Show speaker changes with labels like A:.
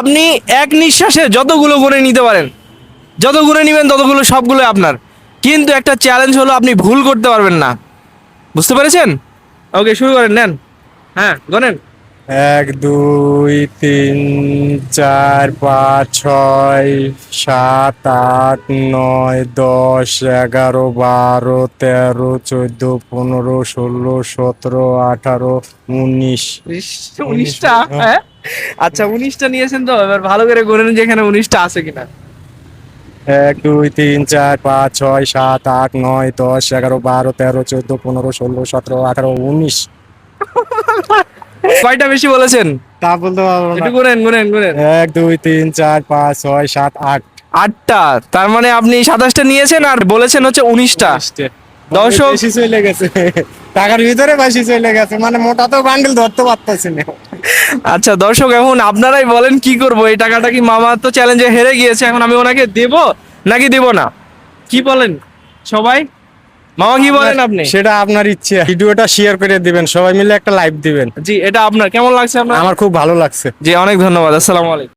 A: আপনি এক নিঃশ্বাসে যতগুলো গুণে নিতে পারেন, যত গুণে নেবেন ততগুলো সবগুলো আপনার। কিন্তু একটা চ্যালেঞ্জ হলো আপনি ভুল করতে পারবেন না। বুঝতে পেরেছেন? ওকে, শুরু করেন, নেন। হ্যাঁ, গনেন।
B: 1 2 3 4 5 6 7 8 9 10 11 12 13 14 15 16 17 18 19।
A: 19টা? হ্যাঁ, আচ্ছা 19টা নিয়েছেন তো, এবার ভালো করে গুনেন যে এখানে 19টা আছে কিনা।
B: 1 2 3 4 5 6 7 8 9 10 11 12 13 14 15 16 17 18 19।
A: কয়টা বেশি বলেছেন?
B: তা বলতে পারবো না।
A: একটু গুনেন, গুনেন, গুনেন।
B: 1 2 3 4 5 6 7 8।
A: 8টা। তার মানে আপনি 27টা নিয়েছেন আর বলেছেন হচ্ছে 19টা। দর্শক,
B: বেশি চলে গেছে, টাকার ভিতরে বেশি চলে গেছে, মানে মোটা তো বান্ডেল ধরতে পারতেছি না।
A: আচ্ছা দর্শক, এখন আপনারাই বলেন কি করব। এই টাকাটা কি, মামা তো চ্যালেঞ্জে হেরে গিয়েছে, এখন আমি ওনাকে দেব নাকি দেব না? কি বলেন সবাই? মামা কি বলেন আপনি?
B: সেটা আপনার ইচ্ছে, ভিডিওটা শেয়ার করে দিবেন, সবাই মিলে একটা লাইভ দিবেন।
A: জি, এটা আপনার কেমন লাগছে আপনার?
B: আমার খুব ভালো লাগছে।
A: জি, অনেক ধন্যবাদ। আসসালামু আলাইকুম।